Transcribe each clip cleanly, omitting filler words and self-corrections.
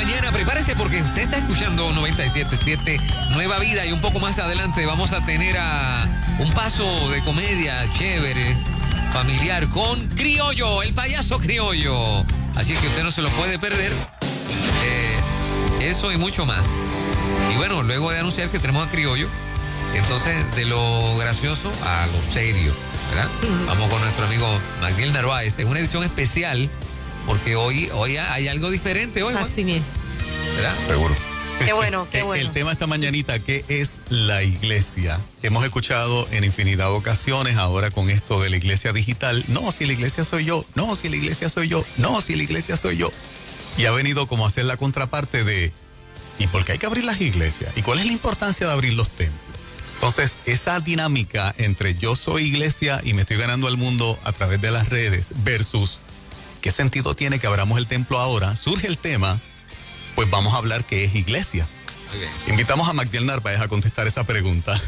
mañana. Prepárese porque usted está escuchando 97.7 Nueva Vida y un poco más adelante vamos a tener a un paso de comedia chévere, familiar, con Criollo, el payaso Criollo. Así que usted no se lo puede perder. Eso y mucho más. Y bueno, luego de anunciar que tenemos a Criollo, entonces de lo gracioso a lo serio, ¿verdad? Vamos con nuestro amigo Magdiel Narváez en una edición especial, porque hoy hay algo diferente hoy. Así mismo. ¿Verdad? Seguro. Qué bueno, qué bueno. El tema esta mañanita, ¿qué es la iglesia? Hemos escuchado en infinidad de ocasiones ahora con esto de la iglesia digital. No, si la iglesia soy yo. No, si la iglesia soy yo. No, si la iglesia soy yo. Y ha venido como a hacer la contraparte de ¿y por qué hay que abrir las iglesias? ¿Y cuál es la importancia de abrir los templos? Entonces, esa dinámica entre yo soy iglesia y me estoy ganando el mundo a través de las redes versus ¿qué sentido tiene que abramos el templo ahora? Surge el tema, pues vamos a hablar qué es iglesia. Okay. Invitamos a Magdiel Narváez a contestar esa pregunta.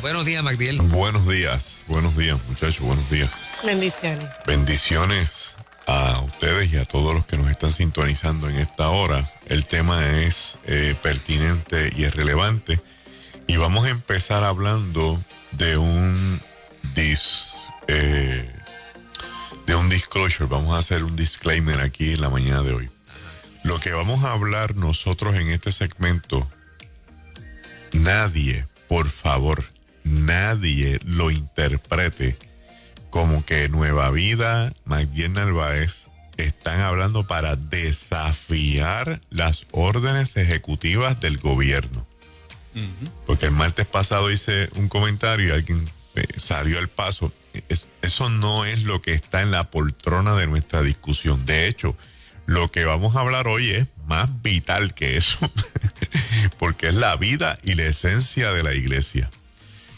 Buenos días, Magdiel. Buenos días, muchachos, buenos días. Bendiciones. Bendiciones a ustedes y a todos los que nos están sintonizando en esta hora. El tema es pertinente y es relevante. Y vamos a empezar hablando de un disclosure. Vamos a hacer un disclaimer aquí en la mañana de hoy. Lo que vamos a hablar nosotros en este segmento, nadie, por favor, nadie lo interprete como que Nueva Vida, Magdiel Narváez, están hablando para desafiar las órdenes ejecutivas del gobierno. Porque el martes pasado hice un comentario y alguien salió al paso. Eso no es lo que está en la poltrona de nuestra discusión. De hecho, lo que vamos a hablar hoy es más vital que eso, porque es la vida y la esencia de la iglesia.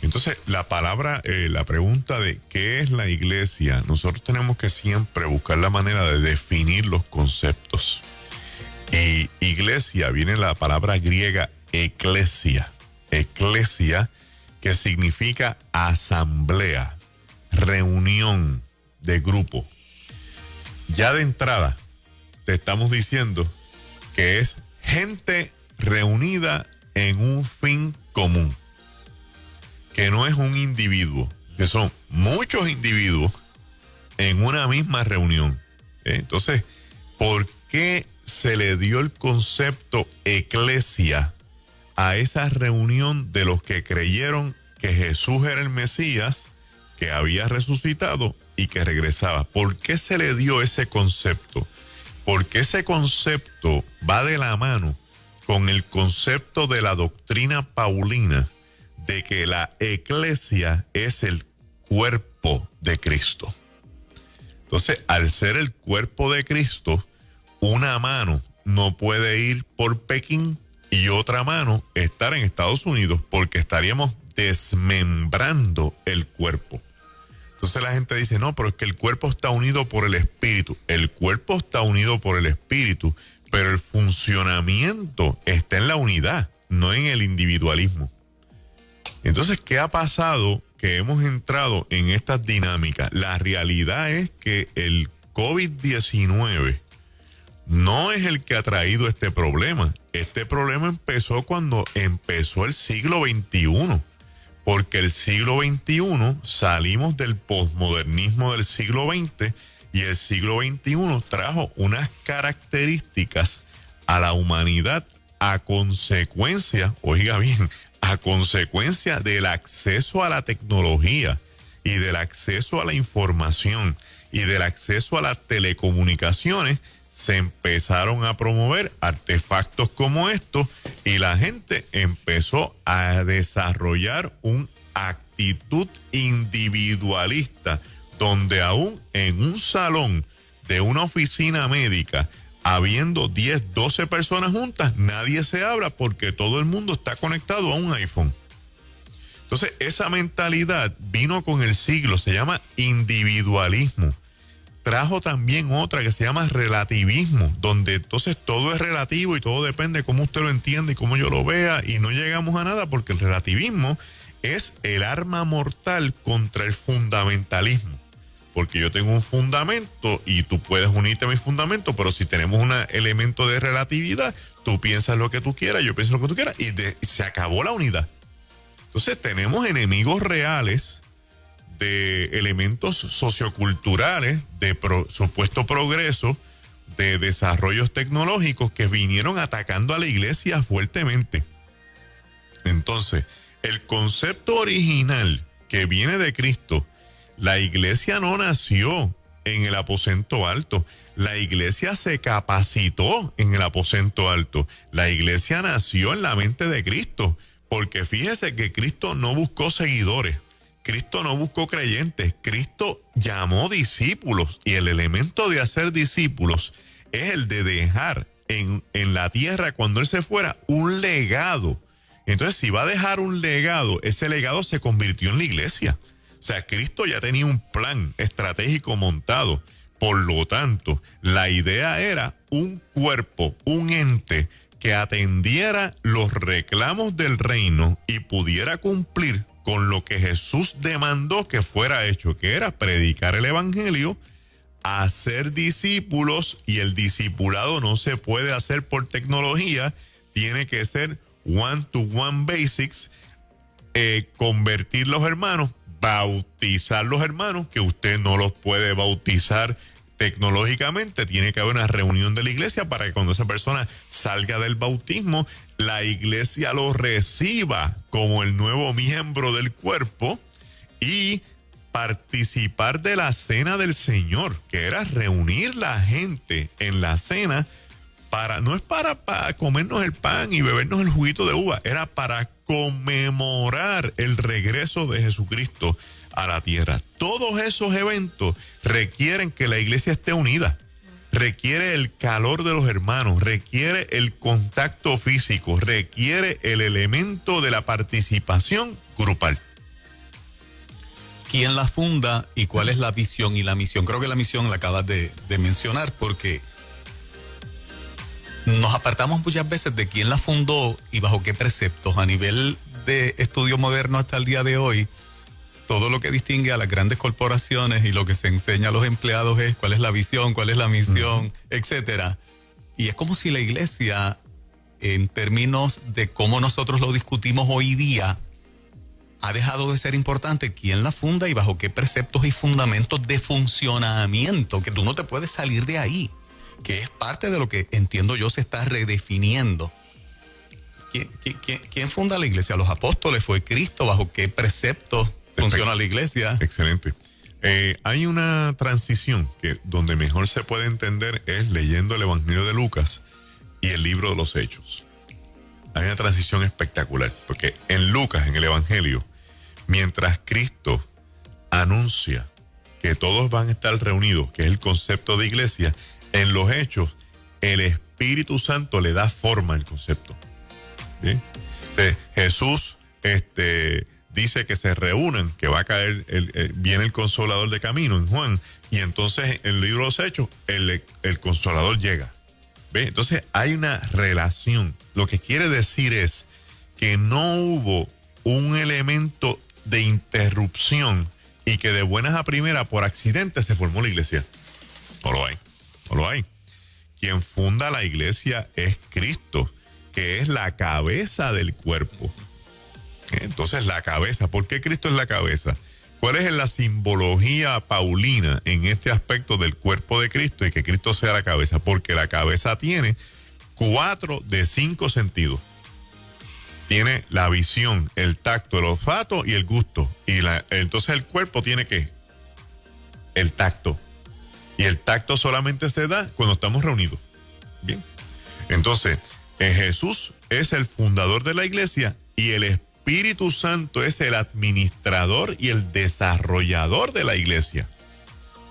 Entonces, la pregunta de qué es la iglesia, nosotros tenemos que siempre buscar la manera de definir los conceptos. Y iglesia viene la palabra griega eclesia, que significa asamblea, reunión de grupo. Ya de entrada te estamos diciendo que es gente reunida en un fin común, que no es un individuo, que son muchos individuos en una misma reunión. Entonces, ¿por qué se le dio el concepto eclesia a esa reunión de los que creyeron que Jesús era el Mesías, que había resucitado y que regresaba? ¿Por qué se le dio ese concepto? Porque ese concepto va de la mano con el concepto de la doctrina paulina de que la eclesia es el cuerpo de Cristo. Entonces, al ser el cuerpo de Cristo, una mano no puede ir por Pekín y otra mano estar en Estados Unidos, porque estaríamos desmembrando el cuerpo. Entonces la gente dice, no, pero es que el cuerpo está unido por el espíritu. El cuerpo está unido por el espíritu, pero el funcionamiento está en la unidad, no en el individualismo. Entonces, ¿qué ha pasado? Que hemos entrado en estas dinámicas. La realidad es que el COVID-19 no es el que ha traído este problema. Este problema empezó cuando empezó el siglo XXI. Porque el siglo XXI salimos del posmodernismo del siglo XX y el siglo XXI trajo unas características a la humanidad a consecuencia, oiga bien, a consecuencia del acceso a la tecnología y del acceso a la información y del acceso a las telecomunicaciones. Se empezaron a promover artefactos como estos y la gente empezó a desarrollar una actitud individualista, donde aún en un salón de una oficina médica, habiendo 10, 12 personas juntas, nadie se habla porque todo el mundo está conectado a un iPhone. Entonces, esa mentalidad vino con el siglo, se llama individualismo. Trajo también otra que se llama relativismo, donde entonces todo es relativo y todo depende de cómo usted lo entiende y cómo yo lo vea, y no llegamos a nada porque el relativismo es el arma mortal contra el fundamentalismo. porque yo tengo un fundamento y tú puedes unirte a mi fundamento, pero si tenemos un elemento de relatividad, tú piensas lo que tú quieras, yo pienso lo que tú quieras, y se acabó la unidad. Entonces tenemos enemigos reales de elementos socioculturales, de supuesto progreso, de desarrollos tecnológicos que vinieron atacando a la iglesia fuertemente. Entonces, el concepto original que viene de Cristo, la iglesia no nació en el aposento alto, la iglesia se capacitó en el aposento alto, la iglesia nació en la mente de Cristo, porque fíjese que Cristo no buscó seguidores, Cristo no buscó creyentes, Cristo llamó discípulos, y el elemento de hacer discípulos es el de dejar en la tierra, cuando Él se fuera, un legado. Entonces, si va a dejar un legado, ese legado se convirtió en la iglesia. O sea, Cristo ya tenía un plan estratégico montado. Por lo tanto, la idea era un cuerpo, un ente que atendiera los reclamos del reino y pudiera cumplir con lo que Jesús demandó que fuera hecho, que era predicar el evangelio, hacer discípulos, y el discipulado no se puede hacer por tecnología, tiene que ser one-to-one basics, convertir los hermanos, bautizar los hermanos, que usted no los puede bautizar tecnológicamente, tiene que haber una reunión de la iglesia para que cuando esa persona salga del bautismo, la iglesia lo reciba como el nuevo miembro del cuerpo y participar de la cena del Señor, que era reunir la gente en la cena. No es para comernos el pan y bebernos el juguito de uva, era para conmemorar el regreso de Jesucristo a la tierra. Todos esos eventos requieren que la iglesia esté unida, requiere el calor de los hermanos, requiere el contacto físico, requiere el elemento de la participación grupal. ¿Quién la funda y cuál es la visión y la misión? Creo que la misión la acabas de mencionar, porque nos apartamos muchas veces de quién la fundó y bajo qué preceptos. A nivel de estudio moderno hasta el día de hoy, todo lo que distingue a las grandes corporaciones y lo que se enseña a los empleados es cuál es la visión, cuál es la misión, etcétera. Y es como si la iglesia, en términos de cómo nosotros lo discutimos hoy día, ha dejado de ser importante quién la funda y bajo qué preceptos y fundamentos de funcionamiento, que tú no te puedes salir de ahí, que es parte de lo que entiendo yo se está redefiniendo. ¿Quién funda la iglesia? Los apóstoles, fue Cristo, bajo qué preceptos funciona la iglesia. Excelente. Hay una transición que donde mejor se puede entender es leyendo el Evangelio de Lucas y el libro de los Hechos. Hay una transición espectacular, porque en Lucas, en el Evangelio, mientras Cristo anuncia que todos van a estar reunidos, que es el concepto de iglesia, en los Hechos, el Espíritu Santo le da forma al concepto. ¿Bien? Entonces, Jesús dice que se reúnan, que va a caer, viene el Consolador de camino en Juan, y entonces en el libro de los Hechos, el Consolador llega. ¿Ve? Entonces hay una relación. Lo que quiere decir es que no hubo un elemento de interrupción y que de buenas a primeras, por accidente, se formó la iglesia. No lo hay. No lo hay. Quien funda la iglesia es Cristo, que es la cabeza del cuerpo. Entonces, la cabeza, ¿por qué Cristo es la cabeza? ¿Cuál es la simbología paulina en este aspecto del cuerpo de Cristo y que Cristo sea la cabeza? Porque la cabeza tiene 4 de 5 sentidos. Tiene la visión, el tacto, el olfato y el gusto. Entonces el cuerpo tiene ¿qué? El tacto. Y el tacto solamente se da cuando estamos reunidos. Bien. Entonces, Jesús es el fundador de la iglesia y el Espíritu Santo es el administrador y el desarrollador de la iglesia,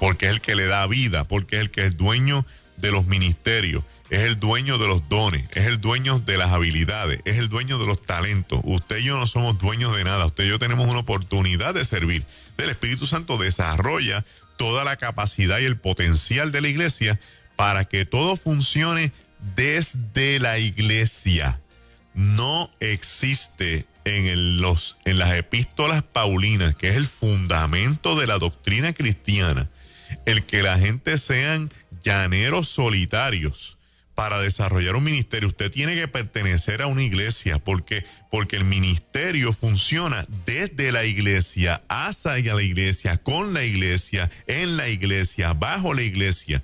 porque es el que le da vida, porque es el que es dueño de los ministerios, es el dueño de los dones, es el dueño de las habilidades, es el dueño de los talentos. Usted y yo no somos dueños de nada, usted y yo tenemos una oportunidad de servir. El Espíritu Santo desarrolla toda la capacidad y el potencial de la iglesia para que todo funcione desde la iglesia. No existe en las epístolas paulinas, que es el fundamento de la doctrina cristiana, el que la gente sean llaneros solitarios para desarrollar un ministerio. Usted tiene que pertenecer a una iglesia porque el ministerio funciona desde la iglesia, hacia la iglesia, con la iglesia, en la iglesia, bajo la iglesia.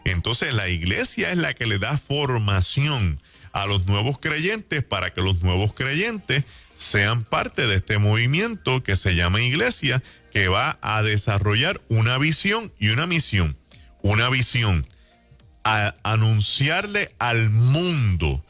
Entonces la iglesia es la que le da formación a los nuevos creyentes para que los nuevos creyentes sean parte de este movimiento que se llama iglesia, que va a desarrollar una visión y una misión. Una visión, a anunciarle al mundo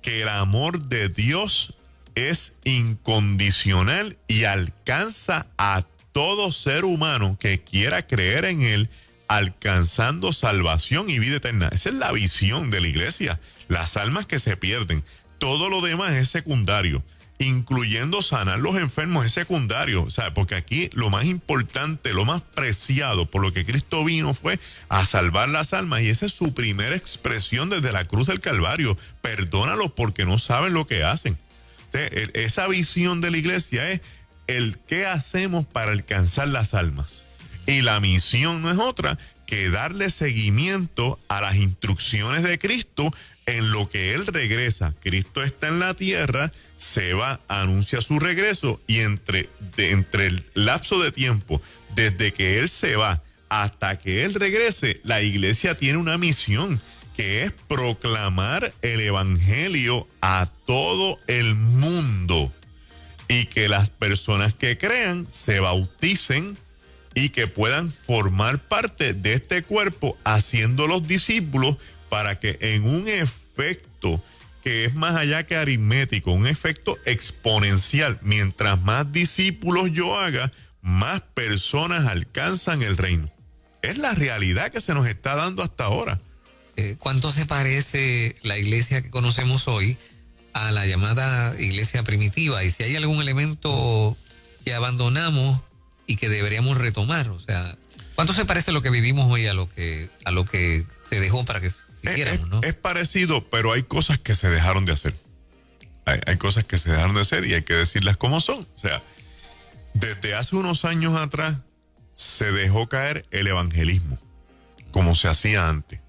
que el amor de Dios es incondicional y alcanza a todo ser humano que quiera creer en él, alcanzando salvación y vida eterna. Esa es la visión de la iglesia. Las almas que se pierden. Todo lo demás es secundario, incluyendo sanar los enfermos es secundario. O sea, porque aquí lo más importante, lo más preciado por lo que Cristo vino fue a salvar las almas, y esa es su primera expresión desde la cruz del Calvario. Perdónalos porque no saben lo que hacen. Entonces, esa visión de la iglesia es el qué hacemos para alcanzar las almas. Y la misión no es otra que darle seguimiento a las instrucciones de Cristo en lo que Él regresa. Cristo está en la tierra, se va, anuncia su regreso, y entre el lapso de tiempo, desde que Él se va hasta que Él regrese, la iglesia tiene una misión, que es proclamar el evangelio a todo el mundo, y que las personas que crean se bauticen y que puedan formar parte de este cuerpo, haciendo los discípulos, para que en un efecto que es más allá que aritmético, un efecto exponencial, mientras más discípulos yo haga, más personas alcanzan el reino. Es la realidad que se nos está dando hasta ahora. ¿Cuánto se parece la iglesia que conocemos hoy a la llamada iglesia primitiva? Y si hay algún elemento que abandonamos y que deberíamos retomar, o sea, ¿cuánto se parece lo que vivimos hoy a lo que se dejó para que siguiéramos, ¿no? Es parecido, pero hay cosas que se dejaron de hacer. Hay cosas que se dejaron de hacer y hay que decirlas como son. O sea, desde hace unos años atrás se dejó caer el evangelismo, como se hacía antes.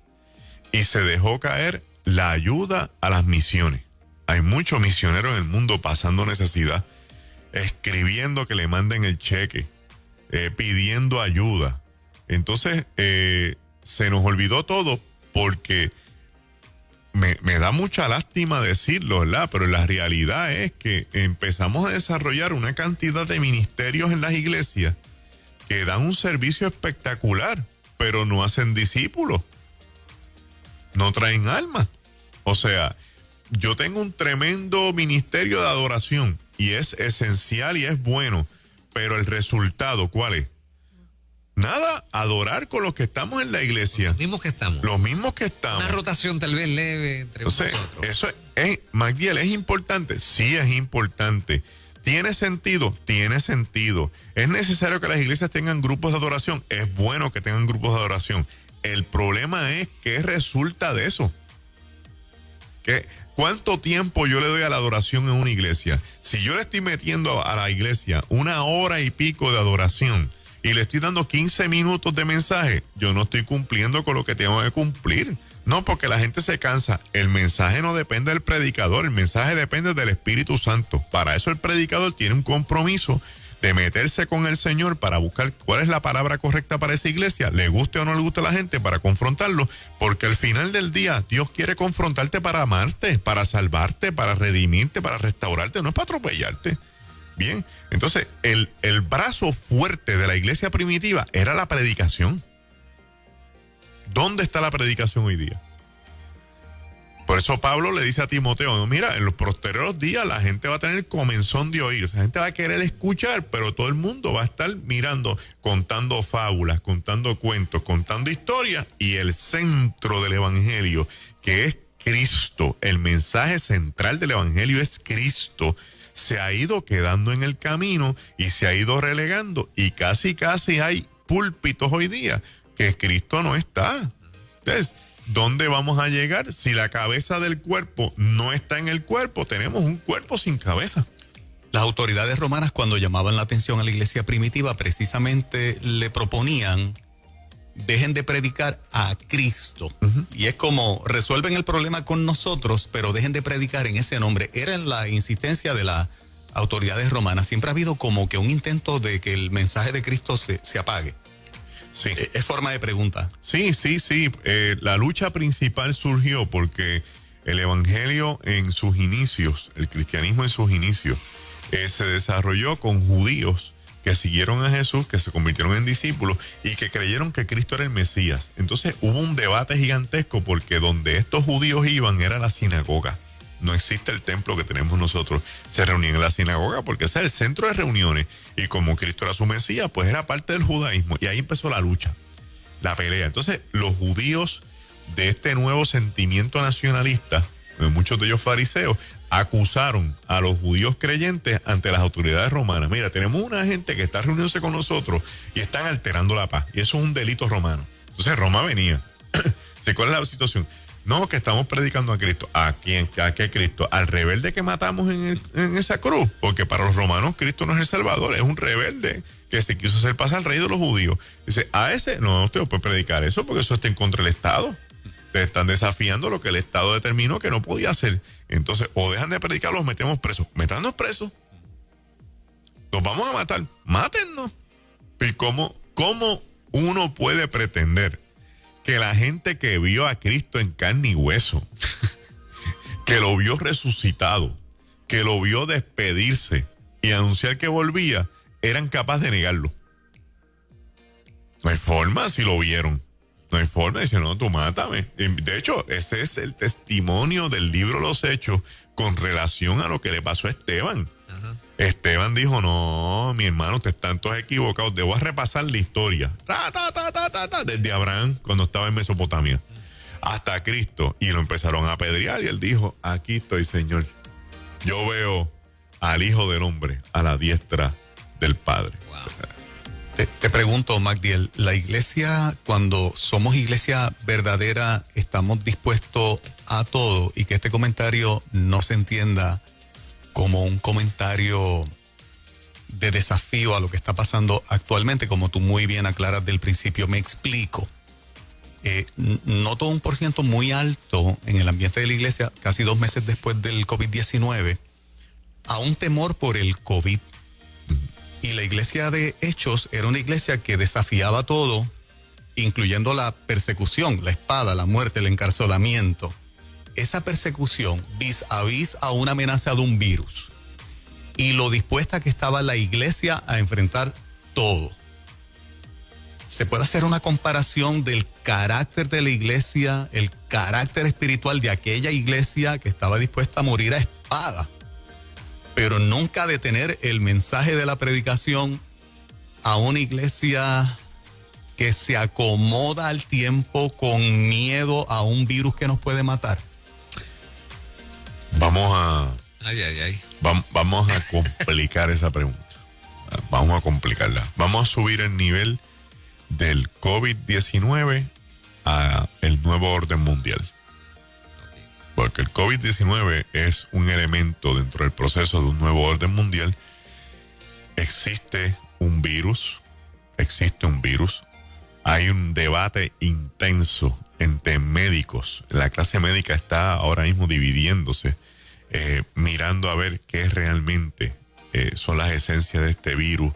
Y se dejó caer la ayuda a las misiones. Hay muchos misioneros en el mundo pasando necesidad, escribiendo que le manden el cheque, pidiendo ayuda. Entonces, se nos olvidó todo, porque me da mucha lástima decirlo, ¿verdad? Pero la realidad es que empezamos a desarrollar una cantidad de ministerios en las iglesias que dan un servicio espectacular, pero no hacen discípulos, no traen almas. O sea, yo tengo un tremendo ministerio de adoración y es esencial y es bueno, pero el resultado, ¿cuál es? Nada, adorar con los que estamos en la iglesia. Los mismos que estamos. Los mismos que estamos. Una rotación tal vez leve entre unos y otros. Eso es, Magdiel, ¿es importante? Sí, es importante. ¿Tiene sentido? Tiene sentido. ¿Es necesario que las iglesias tengan grupos de adoración? Es bueno que tengan grupos de adoración. El problema es qué resulta de eso. ¿Cuánto tiempo yo le doy a la adoración en una iglesia? Si yo le estoy metiendo a la iglesia 1 hora y pico de adoración y le estoy dando 15 minutos de mensaje, yo no estoy cumpliendo con lo que tengo que cumplir. No, porque la gente se cansa. El mensaje no depende del predicador, el mensaje depende del Espíritu Santo. Para eso el predicador tiene un compromiso de meterse con el Señor para buscar cuál es la palabra correcta para esa iglesia, le guste o no le guste a la gente, para confrontarlo, porque al final del día Dios quiere confrontarte para amarte, para salvarte, para redimirte, para restaurarte, no es para atropellarte. Bien, entonces el brazo fuerte de la iglesia primitiva era la predicación. ¿Dónde está la predicación hoy día? Por eso Pablo le dice a Timoteo, mira, en los posteriores días la gente va a tener comezón de oír, o sea, la gente va a querer escuchar, pero todo el mundo va a estar mirando, contando fábulas, contando cuentos, contando historias, y el centro del evangelio, que es Cristo, el mensaje central del evangelio es Cristo, se ha ido quedando en el camino y se ha ido relegando, y casi hay púlpitos hoy día que Cristo no está. Entonces, ¿dónde vamos a llegar? Si la cabeza del cuerpo no está en el cuerpo, tenemos un cuerpo sin cabeza. Las autoridades romanas, cuando llamaban la atención a la iglesia primitiva, precisamente le proponían dejen de predicar a Cristo. Y es como resuelven el problema con nosotros, pero dejen de predicar en ese nombre. Era la insistencia de las autoridades romanas. Siempre ha habido como que un intento de que el mensaje de Cristo se apague. Sí. Es forma de pregunta. Sí. La lucha principal surgió porque el evangelio en sus inicios, el cristianismo en sus inicios, se desarrolló con judíos que siguieron a Jesús, que se convirtieron en discípulos y que creyeron que Cristo era el Mesías. Entonces hubo un debate gigantesco porque donde estos judíos iban era la sinagoga. No existe el templo que tenemos nosotros. Se reunían en la sinagoga porque ese era el centro de reuniones. Y como Cristo era su Mesías, pues era parte del judaísmo. Y ahí empezó la lucha, la pelea. Entonces los judíos de este nuevo sentimiento nacionalista, muchos de ellos fariseos, acusaron a los judíos creyentes ante las autoridades romanas. Mira, tenemos una gente que está reuniéndose con nosotros y están alterando la paz. Y eso es un delito romano. Entonces Roma venía. ¿Cuál es la situación? No, que estamos predicando a Cristo. ¿A quién? ¿A qué Cristo? Al rebelde que matamos en esa cruz. Porque para los romanos Cristo no es el Salvador, es un rebelde que se quiso hacer pasar al rey de los judíos. Dice, a ese no usted puede predicar eso porque eso está en contra del Estado. Te están desafiando lo que el Estado determinó que no podía hacer. Entonces, o dejan de predicar o los metemos presos. Métanos presos. Los vamos a matar. Mátennos. ¿Y cómo uno puede pretender que la gente que vio a Cristo en carne y hueso, que lo vio resucitado, que lo vio despedirse y anunciar que volvía, eran capaces de negarlo? No hay forma si lo vieron. No hay forma de decir, no, tú mátame. De hecho, ese es el testimonio del libro Los Hechos con relación a lo que le pasó a Esteban. Ajá. Esteban dijo, no, mi hermano, ustedes están todos equivocados. Debo repasar la historia. Desde Abraham, cuando estaba en Mesopotamia, hasta Cristo. Y lo empezaron a apedrear y él dijo, aquí estoy, Señor. Yo veo al Hijo del Hombre a la diestra del Padre. Wow. Te pregunto, Magdiel, la iglesia, cuando somos iglesia verdadera, estamos dispuestos a todo y que este comentario no se entienda como un comentario de desafío a lo que está pasando actualmente, como tú muy bien aclaras del principio. Me explico. Noto un % muy alto en el ambiente de la iglesia, casi 2 meses después del COVID-19, a un temor por el COVID. Y la iglesia de Hechos era una iglesia que desafiaba todo, incluyendo la persecución, la espada, la muerte, el encarcelamiento. Esa persecución vis a vis a una amenaza de un virus. Y lo dispuesta que estaba la iglesia a enfrentar todo. Se puede hacer una comparación del carácter de la iglesia, el carácter espiritual de aquella iglesia que estaba dispuesta a morir a espada, pero nunca detener el mensaje de la predicación, a una iglesia que se acomoda al tiempo con miedo a un virus que nos puede matar. Vamos a complicar esa pregunta. Vamos a complicarla. Vamos a subir el nivel del COVID-19 a el nuevo orden mundial. Porque el COVID-19 es un elemento dentro del proceso de un nuevo orden mundial. Existe un virus. Hay un debate intenso entre médicos. La clase médica está ahora mismo dividiéndose, mirando a ver qué realmente son las esencias de este virus.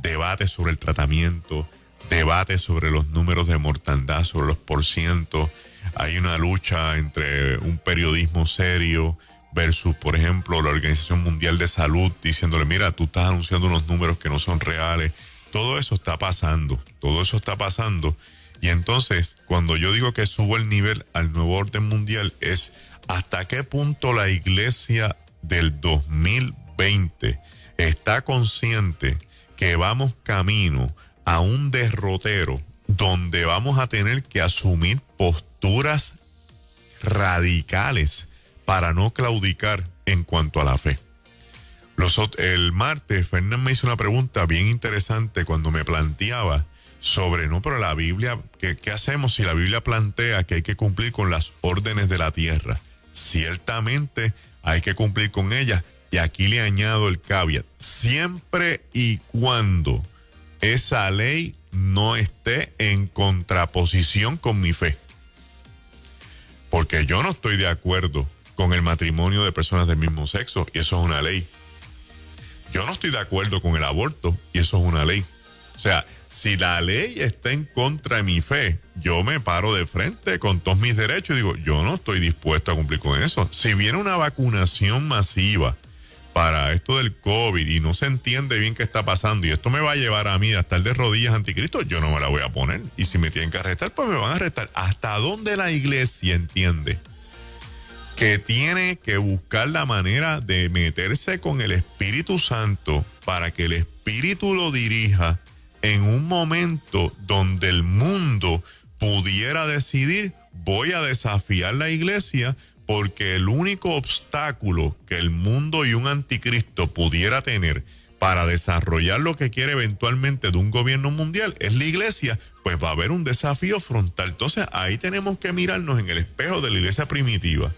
Debate sobre el tratamiento, debate sobre los números de mortandad, sobre los %. Hay una lucha entre un periodismo serio versus, por ejemplo, la Organización Mundial de Salud diciéndole, mira, tú estás anunciando unos números que no son reales. Todo eso está pasando. Y entonces, cuando yo digo que subo el nivel al nuevo orden mundial, es hasta qué punto la iglesia del 2020 está consciente que vamos camino a un derrotero donde vamos a tener que asumir posturas radicales para no claudicar en cuanto a la fe. El martes, Fernán me hizo una pregunta bien interesante cuando me planteaba sobre, no, pero la Biblia, ¿qué hacemos si la Biblia plantea que hay que cumplir con las órdenes de la tierra? Ciertamente hay que cumplir con ellas, y aquí le añado el caveat, siempre y cuando esa ley no esté en contraposición con mi fe. Porque yo no estoy de acuerdo con el matrimonio de personas del mismo sexo, y eso es una ley. Yo no estoy de acuerdo con el aborto, y eso es una ley. O sea, si la ley está en contra de mi fe, yo me paro de frente con todos mis derechos y digo, yo no estoy dispuesto a cumplir con eso. Si viene una vacunación masiva para esto del COVID y no se entiende bien qué está pasando y esto me va a llevar a mí a estar de rodillas ante Cristo, yo no me la voy a poner. Y si me tienen que arrestar, pues me van a arrestar. ¿Hasta dónde la iglesia entiende que tiene que buscar la manera de meterse con el Espíritu Santo para que el Espíritu lo dirija en un momento donde el mundo pudiera decidir, voy a desafiar la iglesia, porque el único obstáculo que el mundo y un anticristo pudiera tener para desarrollar lo que quiere eventualmente de un gobierno mundial es la iglesia, pues va a haber un desafío frontal. Entonces ahí tenemos que mirarnos en el espejo de la iglesia primitiva.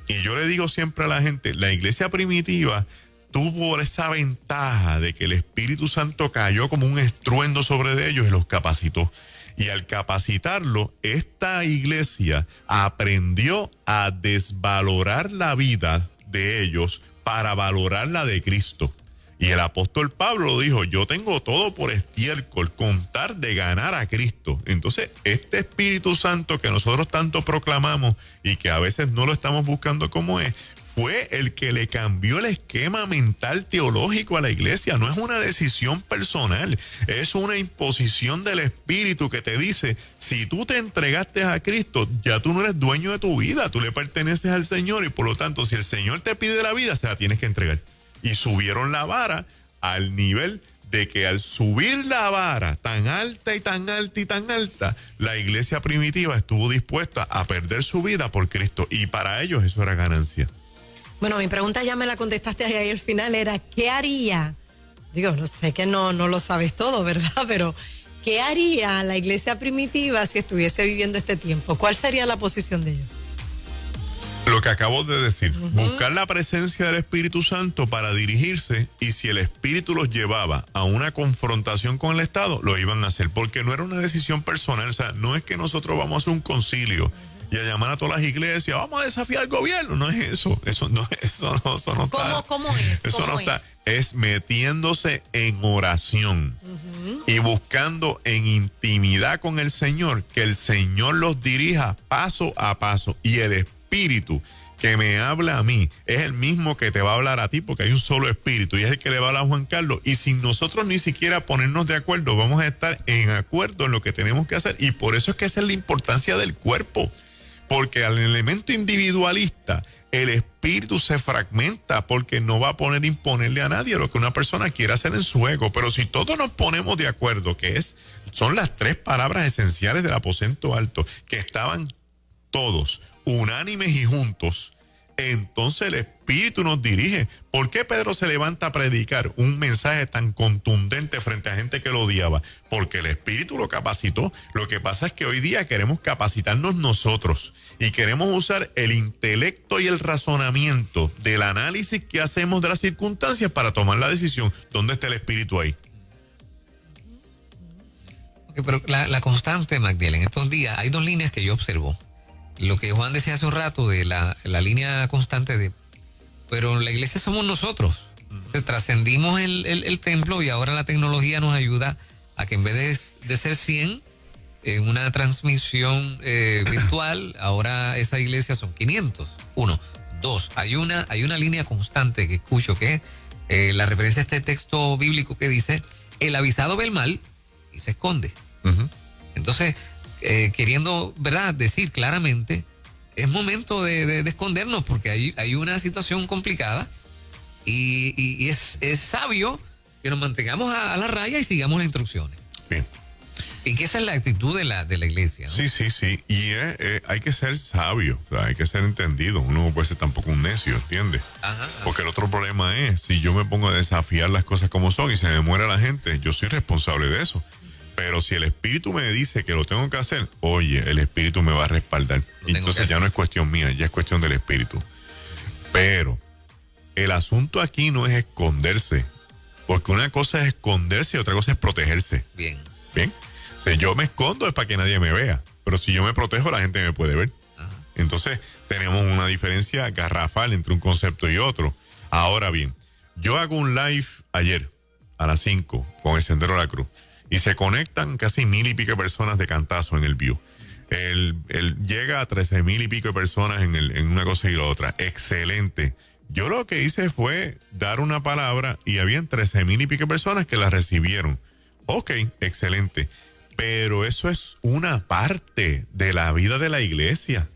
Y yo le digo siempre a la gente, la iglesia primitiva tuvo esa ventaja de que el Espíritu Santo cayó como un estruendo sobre ellos y los capacitó. Y al capacitarlo, esta iglesia aprendió a desvalorar la vida de ellos para valorar la de Cristo. Y el apóstol Pablo dijo, yo tengo todo por estiércol, contar de ganar a Cristo. Entonces, este Espíritu Santo que nosotros tanto proclamamos y que a veces no lo estamos buscando como es, fue el que le cambió el esquema mental teológico a la iglesia. No es una decisión personal, es una imposición del Espíritu que te dice, si tú te entregaste a Cristo, ya tú no eres dueño de tu vida, tú le perteneces al Señor y por lo tanto, si el Señor te pide la vida, se la tienes que entregar. Y subieron la vara al nivel de que al subir la vara tan alta y tan alta y tan alta, la iglesia primitiva estuvo dispuesta a perder su vida por Cristo y para ellos eso era ganancia. Bueno, mi pregunta ya me la contestaste ahí al final, era ¿qué haría? Digo, no sé que no lo sabes todo, ¿verdad? Pero ¿qué haría la iglesia primitiva si estuviese viviendo este tiempo? ¿Cuál sería la posición de ellos? Lo que acabo de decir, buscar la presencia del Espíritu Santo para dirigirse, y si el Espíritu los llevaba a una confrontación con el Estado, lo iban a hacer, porque no era una decisión personal. O sea, no es que nosotros vamos a hacer un concilio y a llamar a todas las iglesias, vamos a desafiar al gobierno, no es eso, eso no está. ¿Cómo es? Eso ¿Cómo no está, es metiéndose en oración y buscando en intimidad con el Señor, que el Señor los dirija paso a paso, y el Espíritu que me habla a mí es el mismo que te va a hablar a ti, porque hay un solo Espíritu y es el que le va a hablar a Juan Carlos, y sin nosotros ni siquiera ponernos de acuerdo, vamos a estar en acuerdo en lo que tenemos que hacer. Y por eso es que esa es la importancia del cuerpo, porque al elemento individualista el espíritu se fragmenta, porque no va a poder imponerle a nadie lo que una persona quiera hacer en su ego. Pero si todos nos ponemos de acuerdo, que son las tres palabras esenciales del aposento alto, que estaban todos unánimes y juntos, entonces el Espíritu nos dirige. ¿Por qué Pedro se levanta a predicar un mensaje tan contundente frente a gente que lo odiaba? Porque el Espíritu lo capacitó. Lo que pasa es que hoy día queremos capacitarnos nosotros y queremos usar el intelecto y el razonamiento del análisis que hacemos de las circunstancias para tomar la decisión. ¿Dónde está el Espíritu ahí? Okay, pero la constante, Magdiel, en estos días hay dos líneas que yo observo. Lo que Juan decía hace un rato de la línea constante de, pero la iglesia somos nosotros. Trascendimos el templo y ahora la tecnología nos ayuda a que en vez de ser 100 en una transmisión virtual, ahora esa iglesia son 500. 1. 2. Hay una línea constante que escucho, que es la referencia a este texto bíblico que dice, el avisado ve el mal y se esconde. Entonces, queriendo, ¿verdad?, decir claramente, es momento de escondernos, porque hay una situación complicada y es sabio que nos mantengamos a la raya y sigamos las instrucciones. Bien. Y que esa es la actitud de la iglesia, ¿no? Sí. Y hay que ser sabio, o sea, hay que ser entendido. Uno no puede ser tampoco un necio, ¿entiendes? Ajá. Porque el otro problema es, si yo me pongo a desafiar las cosas como son y se me muere la gente, yo soy responsable de eso. Pero si el Espíritu me dice que lo tengo que hacer, oye, el Espíritu me va a respaldar. Entonces ya no es cuestión mía, ya es cuestión del Espíritu. Pero el asunto aquí no es esconderse, Porque una cosa es esconderse y otra cosa es protegerse. Bien. Bien. O sea, yo me escondo es para que nadie me vea. Pero si yo me protejo, la gente me puede ver. Ajá. Entonces, tenemos una diferencia garrafal entre un concepto y otro. Ahora bien, yo hago un live ayer a las 5 con el Sendero de la Cruz y se conectan casi 1,000 y pico de personas de cantazo en el view. Él llega a 13,000 y pico de personas en una cosa y la otra. Excelente. Yo lo que hice fue dar una palabra y habían 13,000 y pico de personas que la recibieron. Ok, excelente. Pero eso es una parte de la vida de la iglesia.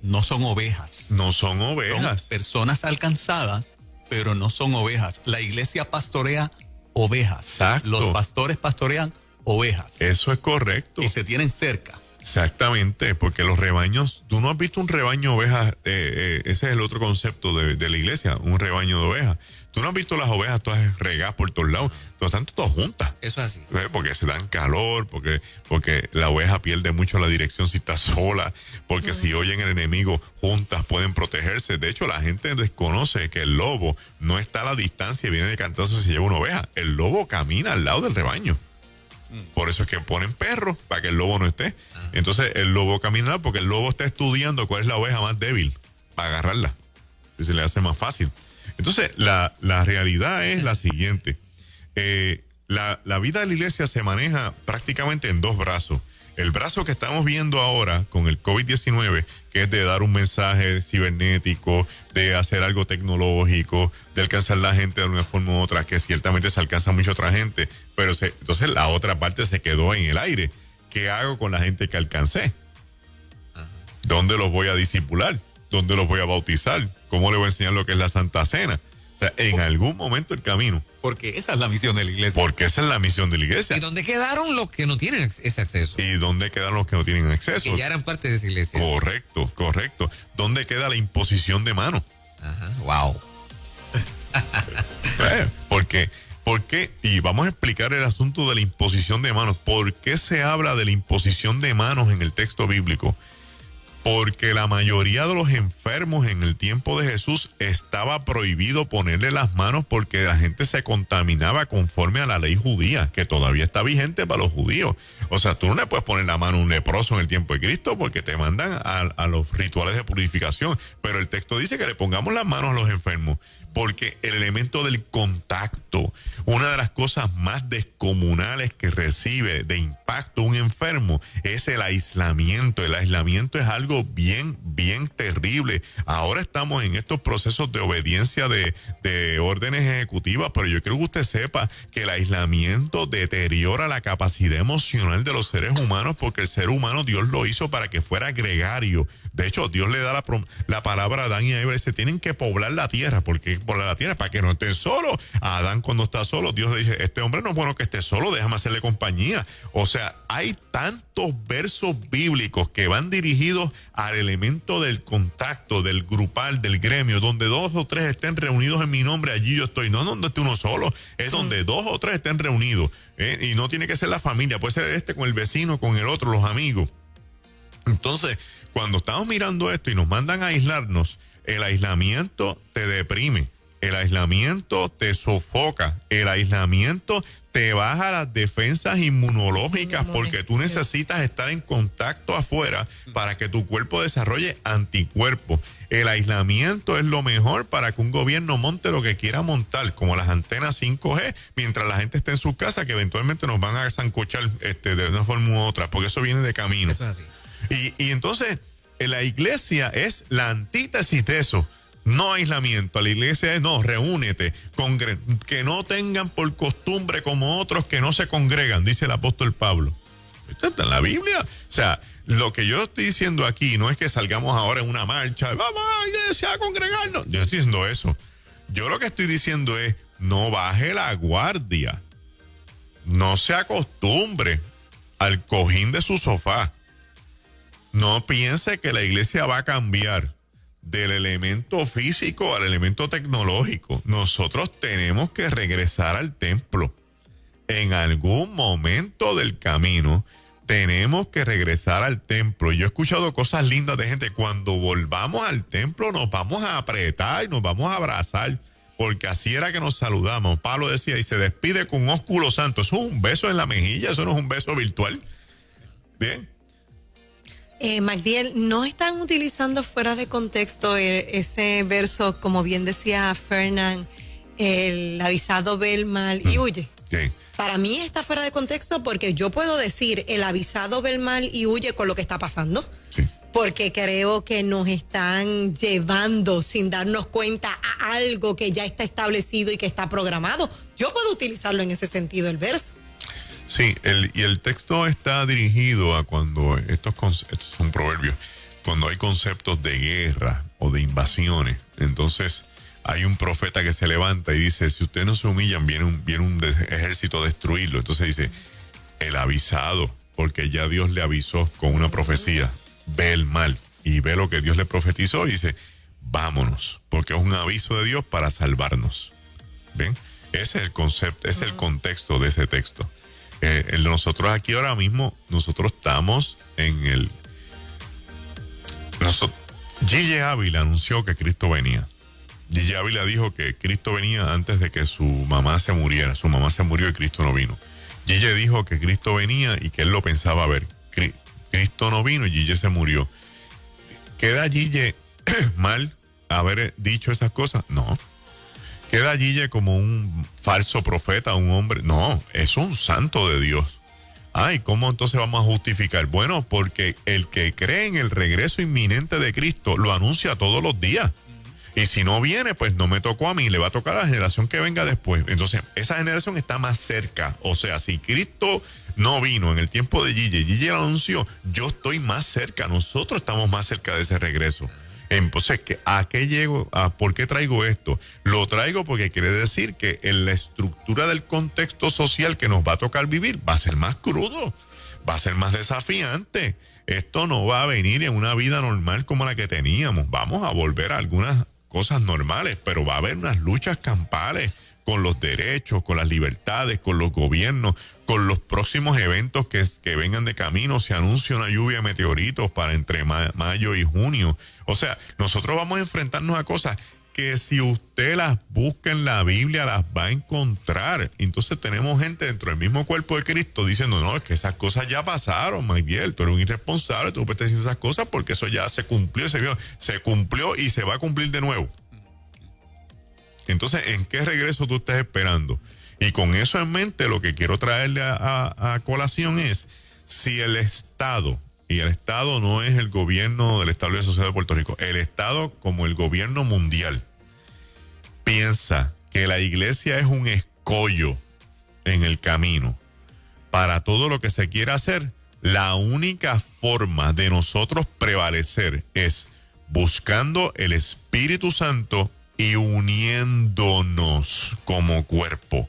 No son ovejas. No son ovejas. Son personas alcanzadas, pero no son ovejas. La iglesia pastorea ovejas. Exacto. Los pastores pastorean ovejas. Eso es correcto. Y se tienen cerca. Exactamente, porque los rebaños, tú no has visto un rebaño de ovejas, ese es el otro concepto de la iglesia, un rebaño de ovejas. Tú no has visto las ovejas todas regadas por todos lados, todas están todas juntas. Eso es así. Porque se dan calor, porque la oveja pierde mucho la dirección si está sola, porque si oyen el enemigo juntas pueden protegerse. De hecho, la gente desconoce que el lobo no está a la distancia y viene de cantazo y se lleva una oveja. El lobo camina al lado del rebaño. Por eso es que ponen perros, para que el lobo no esté. Entonces el lobo camina porque el lobo está estudiando cuál es la oveja más débil para agarrarla. Y se le hace más fácil. Entonces la realidad es la siguiente. La vida de la iglesia se maneja prácticamente en dos brazos. El brazo que estamos viendo ahora con el COVID-19, que es de dar un mensaje cibernético, de hacer algo tecnológico, de alcanzar la gente de una forma u otra, que ciertamente se alcanza mucha otra gente, pero entonces la otra parte se quedó en el aire. ¿Qué hago con la gente que alcancé? ¿Dónde los voy a discipular? ¿Dónde los voy a bautizar? ¿Cómo les voy a enseñar lo que es la Santa Cena? O sea, en algún momento el camino. Porque esa es la misión de la iglesia. Porque esa es la misión de la iglesia. ¿Y dónde quedaron los que no tienen ese acceso? ¿Y dónde quedan los que no tienen acceso? Que ya eran parte de esa iglesia. Correcto. ¿Dónde queda la imposición de mano? Ajá, wow. ¿Por qué? Y vamos a explicar el asunto de la imposición de manos. ¿Por qué se habla de la imposición de manos en el texto bíblico? Porque la mayoría de los enfermos en el tiempo de Jesús estaba prohibido ponerle las manos porque la gente se contaminaba conforme a la ley judía, que todavía está vigente para los judíos. O sea, tú no le puedes poner la mano a un leproso en el tiempo de Cristo porque te mandan a los rituales de purificación. Pero el texto dice que le pongamos las manos a los enfermos. Porque el elemento del contacto, una de las cosas más descomunales que recibe de impacto un enfermo es el aislamiento. El aislamiento es algo bien terrible. Ahora estamos en estos procesos de obediencia de órdenes ejecutivas, pero yo quiero que usted sepa que el aislamiento deteriora la capacidad emocional de los seres humanos porque el ser humano Dios lo hizo para que fuera gregario. De hecho, Dios le da la palabra a Adán y a Eva, se tienen que poblar la tierra, porque poblar la tierra para que no estén solos. A Adán cuando está solo, Dios le dice, este hombre no es bueno que esté solo, déjame hacerle compañía. O sea, hay tantos versos bíblicos que van dirigidos al elemento del contacto, del grupal, del gremio, donde 2 o 3 estén reunidos en mi nombre, allí yo estoy. No donde esté uno solo, es donde 2 o 3 estén reunidos. Y no tiene que ser la familia, puede ser con el vecino, con el otro, los amigos. Entonces, cuando estamos mirando esto y nos mandan a aislarnos, el aislamiento te deprime, el aislamiento te sofoca, el aislamiento te baja las defensas inmunológicas porque tú necesitas estar en contacto afuera para que tu cuerpo desarrolle anticuerpos. El aislamiento es lo mejor para que un gobierno monte lo que quiera montar, como las antenas 5G, mientras la gente esté en su casa, que eventualmente nos van a zancochar de una forma u otra, porque eso viene de camino. Eso es así. Y entonces, la iglesia es la antítesis de eso. No aislamiento. La iglesia es, no, reúnete. Que no tengan por costumbre como otros que no se congregan, dice el apóstol Pablo. Esto está en la Biblia. O sea, lo que yo estoy diciendo aquí no es que salgamos ahora en una marcha, vamos a la iglesia a congregarnos. Yo estoy diciendo eso. Yo lo que estoy diciendo es, no baje la guardia. No se acostumbre al cojín de su sofá. No piense que la iglesia va a cambiar del elemento físico al elemento tecnológico. Nosotros tenemos que regresar al templo. En algún momento del camino tenemos que regresar al templo. Yo he escuchado cosas lindas de gente. Cuando volvamos al templo nos vamos a apretar y nos vamos a abrazar. porque así era que nos saludamos. Pablo decía, y se despide con un ósculo santo. Eso es un beso en la mejilla, eso no es un beso virtual. Bien. Magdiel, ¿no están utilizando fuera de contexto ese verso, como bien decía Fernán, el avisado ve el mal y huye? Sí. Para mí está fuera de contexto porque yo puedo decir el avisado ve el mal y huye con lo que está pasando. Sí. Porque creo que nos están llevando sin darnos cuenta a algo que ya está establecido y que está programado. Yo puedo utilizarlo en ese sentido, el verso. Sí, y el texto está dirigido a cuando estos son proverbios, cuando hay conceptos de guerra o de invasiones. Entonces hay un profeta que se levanta y dice, si ustedes no se humillan, viene un ejército a destruirlo. Entonces dice, el avisado, porque ya Dios le avisó con una profecía, ve el mal y ve lo que Dios le profetizó y dice, vámonos, porque es un aviso de Dios para salvarnos. ¿Ven? Ese es el concepto, ese es el contexto de ese texto. Nosotros aquí ahora mismo, nosotros estamos en el... Gigi Ávila anunció que Cristo venía. Gigi Ávila dijo que Cristo venía antes de que su mamá se muriera. Su mamá se murió y Cristo no vino. Gigi dijo que Cristo venía y que él lo pensaba ver. Cristo no vino y Gigi se murió. ¿Queda Gigi mal haber dicho esas cosas? No. ¿Queda Gille como un falso profeta, un hombre? No, es un santo de Dios. Ay, ¿cómo entonces vamos a justificar? Bueno, porque el que cree en el regreso inminente de Cristo lo anuncia todos los días. Y si no viene, pues no me tocó a mí, le va a tocar a la generación que venga después. Entonces, esa generación está más cerca. O sea, si Cristo no vino en el tiempo de Gille lo anunció, yo estoy más cerca, nosotros estamos más cerca de ese regreso. Entonces, ¿a qué llego? ¿Por qué traigo esto? Lo traigo porque quiere decir que en la estructura del contexto social que nos va a tocar vivir va a ser más crudo, va a ser más desafiante. Esto no va a venir en una vida normal como la que teníamos. Vamos a volver a algunas cosas normales, pero va a haber unas luchas campales con los derechos, con las libertades, con los gobiernos, con los próximos eventos que vengan de camino. Se anuncia una lluvia de meteoritos para entre mayo y junio. O sea, nosotros vamos a enfrentarnos a cosas que si usted las busca en la Biblia las va a encontrar. Entonces tenemos gente dentro del mismo cuerpo de Cristo diciendo, no, es que esas cosas ya pasaron, Magdiel, tú eres un irresponsable, tú no puedes decir esas cosas porque eso ya se cumplió, se cumplió y se va a cumplir de nuevo. Entonces, ¿en qué regreso tú estás esperando? Y con eso en mente, lo que quiero traerle a colación es, si el Estado, y el Estado no es el gobierno del Estado de la Sociedad de Puerto Rico, el Estado como el gobierno mundial, piensa que la iglesia es un escollo en el camino para todo lo que se quiera hacer, la única forma de nosotros prevalecer es buscando el Espíritu Santo y uniéndonos como cuerpo.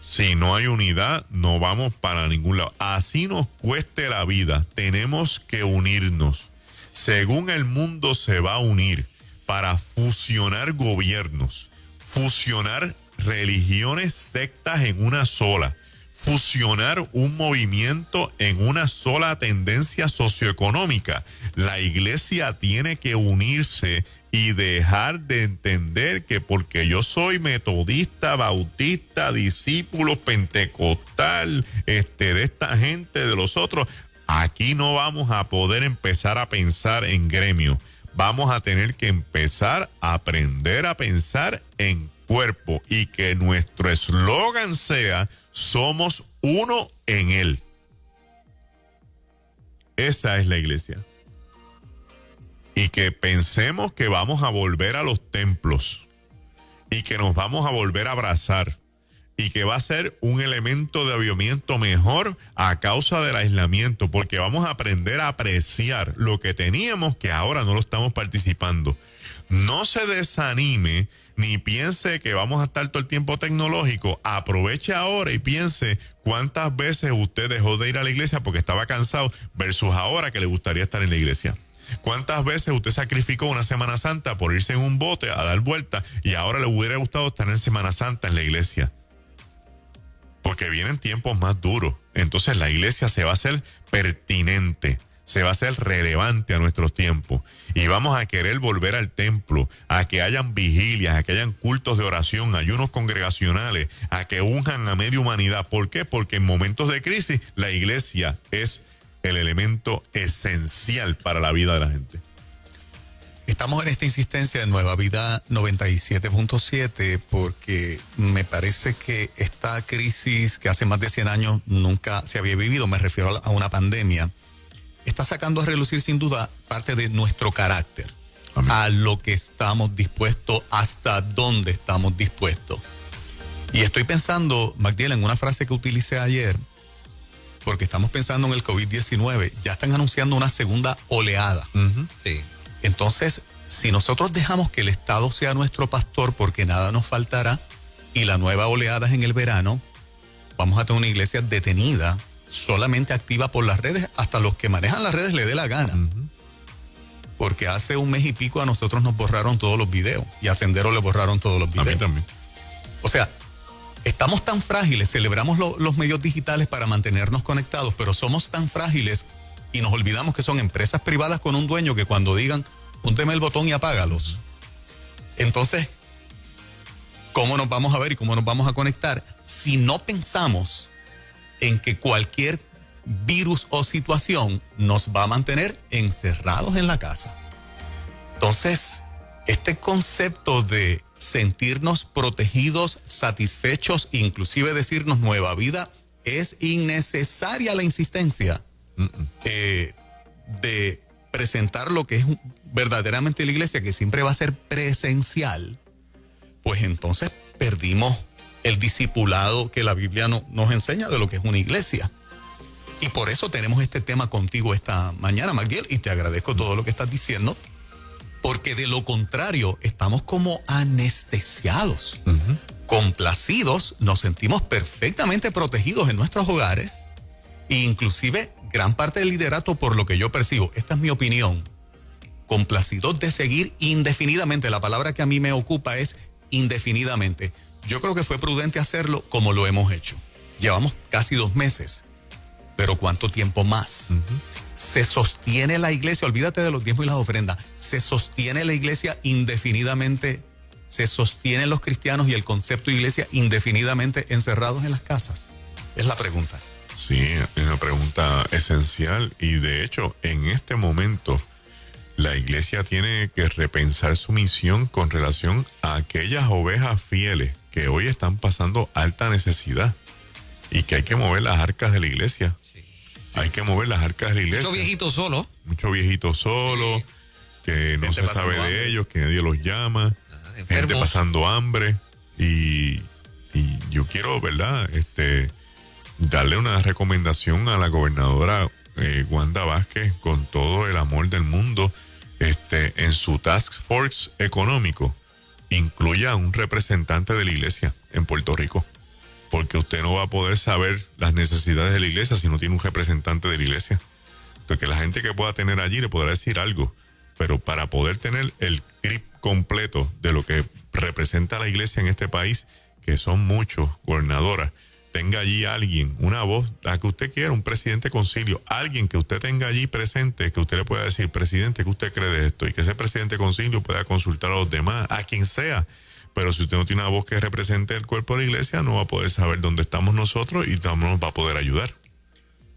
Si no hay unidad, no vamos para ningún lado. Así nos cueste la vida, tenemos que unirnos. Según el mundo se va a unir para fusionar gobiernos, fusionar religiones, sectas en una sola, fusionar un movimiento en una sola tendencia socioeconómica. La iglesia tiene que unirse y dejar de entender que porque yo soy metodista, bautista, discípulo, pentecostal, de esta gente, de los otros, aquí no vamos a poder empezar a pensar en gremio. Vamos a tener que empezar a aprender a pensar en cuerpo y que nuestro eslogan sea, somos uno en él. Esa es la iglesia. Y que pensemos que vamos a volver a los templos y que nos vamos a volver a abrazar y que va a ser un elemento de avivamiento mejor a causa del aislamiento, porque vamos a aprender a apreciar lo que teníamos que ahora no lo estamos participando. No se desanime ni piense que vamos a estar todo el tiempo tecnológico. Aproveche ahora y piense cuántas veces usted dejó de ir a la iglesia porque estaba cansado versus ahora que le gustaría estar en la iglesia. ¿Cuántas veces usted sacrificó una Semana Santa por irse en un bote a dar vuelta y ahora le hubiera gustado estar en Semana Santa en la iglesia? Porque vienen tiempos más duros. Entonces la iglesia se va a hacer pertinente, se va a hacer relevante a nuestros tiempos y vamos a querer volver al templo, a que hayan vigilias, a que hayan cultos de oración, ayunos congregacionales, a que unjan a media humanidad. ¿Por qué? Porque en momentos de crisis la iglesia es el elemento esencial para la vida de la gente. Estamos en esta insistencia de Nueva Vida 97.7 porque me parece que esta crisis que hace más de 100 años nunca se había vivido, me refiero a una pandemia, está sacando a relucir sin duda parte de nuestro carácter. Amén. A lo que estamos dispuestos, hasta dónde estamos dispuestos. Y estoy pensando, Magdiel, en una frase que utilicé ayer, porque estamos pensando en el COVID-19, ya están anunciando una segunda oleada. Sí. Entonces, si nosotros dejamos que el Estado sea nuestro pastor porque nada nos faltará y la nueva oleada es en el verano, vamos a tener una iglesia detenida, solamente activa por las redes, hasta los que manejan las redes le dé la gana. Porque hace un mes y pico a nosotros nos borraron todos los videos y a Sendero le borraron todos los videos. A mí también. O sea, estamos tan frágiles, celebramos los medios digitales para mantenernos conectados, pero somos tan frágiles y nos olvidamos que son empresas privadas con un dueño que cuando digan, únteme el botón y apágalos. Entonces, ¿cómo nos vamos a ver y cómo nos vamos a conectar si no pensamos en que cualquier virus o situación nos va a mantener encerrados en la casa? Entonces, este concepto de sentirnos protegidos, satisfechos, inclusive decirnos nueva vida, es innecesaria la insistencia de presentar lo que es verdaderamente la iglesia, que siempre va a ser presencial. Pues entonces perdimos el discipulado que la Biblia nos enseña de lo que es una iglesia. Y por eso tenemos este tema contigo esta mañana, Magdiel, y te agradezco todo lo que estás diciendo, porque de lo contrario estamos como anestesiados, complacidos, nos sentimos perfectamente protegidos en nuestros hogares, e inclusive gran parte del liderato, por lo que yo percibo, esta es mi opinión, complacidos de seguir indefinidamente. La palabra que a mí me ocupa es indefinidamente. Yo creo que fue prudente hacerlo como lo hemos hecho. Llevamos casi 2 meses, pero ¿cuánto tiempo más? Se sostiene la iglesia, olvídate de los diezmos y las ofrendas, se sostiene la iglesia indefinidamente, se sostienen los cristianos y el concepto de iglesia indefinidamente encerrados en las casas. Es la pregunta. Sí, es una pregunta esencial y de hecho en este momento la iglesia tiene que repensar su misión con relación a aquellas ovejas fieles que hoy están pasando alta necesidad y que hay que mover las arcas de la iglesia. Sí. Hay que mover las arcas de la iglesia. Mucho viejito solo, sí. Que no se sabe de ellos, que nadie los llama, gente pasando hambre y yo quiero, ¿verdad? Darle una recomendación a la gobernadora Wanda Vázquez con todo el amor del mundo, en su task force económico incluya a un representante de la iglesia en Puerto Rico, porque usted no va a poder saber las necesidades de la iglesia si no tiene un representante de la iglesia. Porque la gente que pueda tener allí le podrá decir algo, pero para poder tener el grip completo de lo que representa la iglesia en este país, que son muchos, gobernadora, tenga allí alguien, una voz, la que usted quiera, un presidente concilio, alguien que usted tenga allí presente, que usted le pueda decir, presidente, ¿qué usted cree de esto? Y que ese presidente concilio pueda consultar a los demás, a quien sea. Pero si usted no tiene una voz que represente el cuerpo de la iglesia, no va a poder saber dónde estamos nosotros y no nos va a poder ayudar.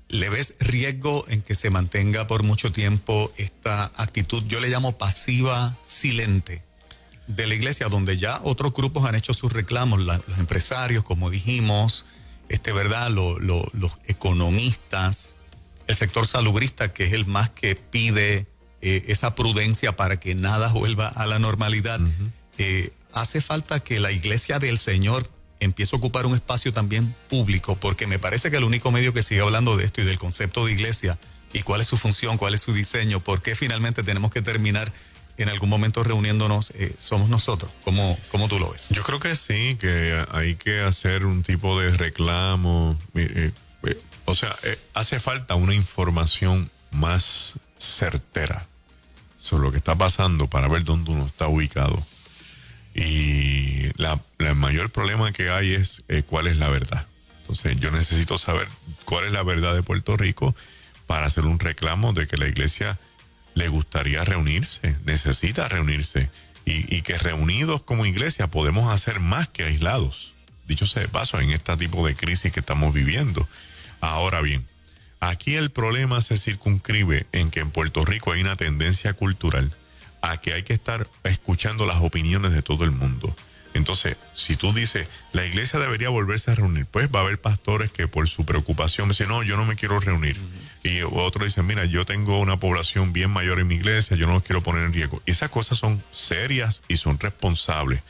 ¿Le ves riesgo en que se mantenga por mucho tiempo esta actitud, yo le llamo pasiva, silente, de la iglesia, donde ya otros grupos han hecho sus reclamos, los empresarios, como dijimos, ¿verdad? Los economistas, el sector salubrista, que es el más que pide esa prudencia para que nada vuelva a la normalidad? Hace falta que la iglesia del Señor empiece a ocupar un espacio también público, porque me parece que el único medio que sigue hablando de esto y del concepto de iglesia y cuál es su función, cuál es su diseño, por qué finalmente tenemos que terminar en algún momento reuniéndonos, somos nosotros. ¿Cómo tú lo ves? Yo creo que sí, que hay que hacer un tipo de reclamo. Hace falta una información más certera sobre lo que está pasando para ver dónde uno está ubicado. Y el mayor problema que hay es cuál es la verdad. Entonces yo necesito saber cuál es la verdad de Puerto Rico para hacer un reclamo de que la iglesia le gustaría reunirse, necesita reunirse, y que reunidos como iglesia podemos hacer más que aislados. Dicho sea de paso, en este tipo de crisis que estamos viviendo. Ahora bien, aquí el problema se circunscribe en que en Puerto Rico hay una tendencia cultural a que hay que estar escuchando las opiniones de todo el mundo. Entonces, si tú dices, la iglesia debería volverse a reunir, pues va a haber pastores que por su preocupación dicen, no, yo no me quiero reunir. Y otros dicen, mira, yo tengo una población bien mayor en mi iglesia, yo no los quiero poner en riesgo. Y esas cosas son serias y son responsables.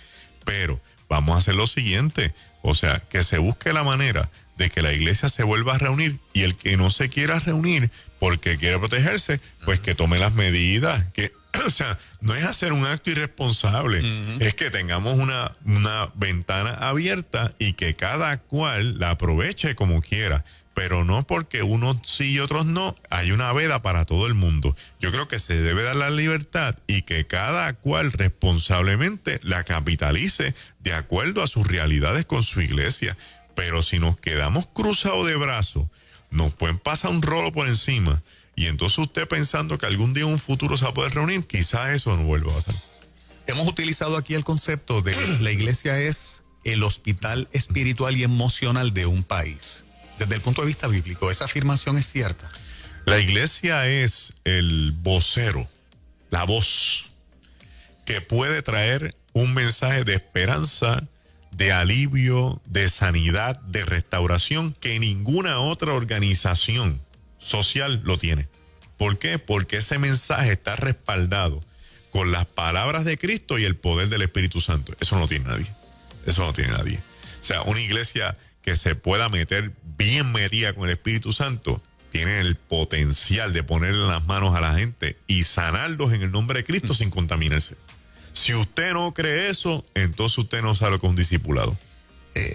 Pero vamos a hacer lo siguiente, o sea, que se busque la manera de que la iglesia se vuelva a reunir, y el que no se quiera reunir porque quiere protegerse, pues que tome las medidas, que o sea, no es hacer un acto irresponsable, es que tengamos una ventana abierta y que cada cual la aproveche como quiera, pero no porque unos sí y otros no, hay una veda para todo el mundo. Yo creo que se debe dar la libertad y que cada cual responsablemente la capitalice de acuerdo a sus realidades con su iglesia. Pero si nos quedamos cruzados de brazos, nos pueden pasar un rolo por encima. Y entonces usted pensando que algún día en un futuro se va a poder reunir, quizás eso no vuelva a pasar. Hemos utilizado aquí el concepto de la iglesia es el hospital espiritual y emocional de un país. Desde el punto de vista bíblico, ¿esa afirmación es cierta? La iglesia es el vocero, la voz, que puede traer un mensaje de esperanza, de alivio, de sanidad, de restauración, que ninguna otra organización social lo tiene. ¿Por qué? Porque ese mensaje está respaldado con las palabras de Cristo y el poder del Espíritu Santo. Eso no tiene nadie. Eso no tiene nadie. O sea, una iglesia que se pueda meter bien metida con el Espíritu Santo tiene el potencial de ponerle las manos a la gente y sanarlos en el nombre de Cristo sin contaminarse. Si usted no cree eso, entonces usted no sabe lo que es un discipulado.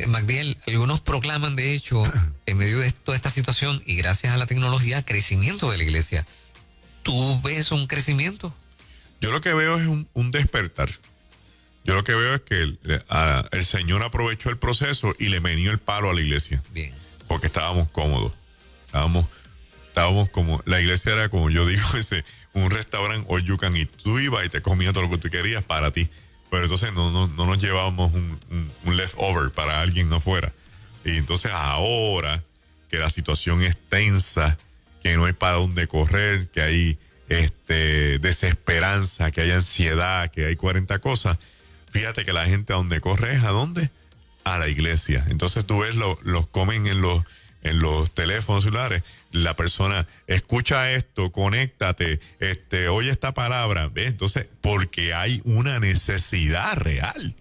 Magdiel, algunos proclaman, de hecho, en medio de toda esta situación y gracias a la tecnología, crecimiento de la iglesia. ¿Tú ves un crecimiento? Yo lo que veo es un despertar. Yo lo que veo es que el Señor aprovechó el proceso y le menió el palo a la iglesia. Bien. Porque estábamos cómodos. Estábamos como, la iglesia era como yo digo, un restaurante all you can eat. Tú ibas y te comías todo lo que tú querías para ti. Pero entonces no nos llevábamos un leftover para alguien afuera. Y entonces ahora que la situación es tensa, que no hay para dónde correr, que hay desesperanza, que hay ansiedad, que hay 40 cosas, fíjate que la gente a donde corre es ¿a dónde? A la iglesia. Entonces tú ves los comen en los teléfonos celulares. La persona escucha esto, conéctate, oye esta palabra, ¿ves? Entonces, porque hay una necesidad real.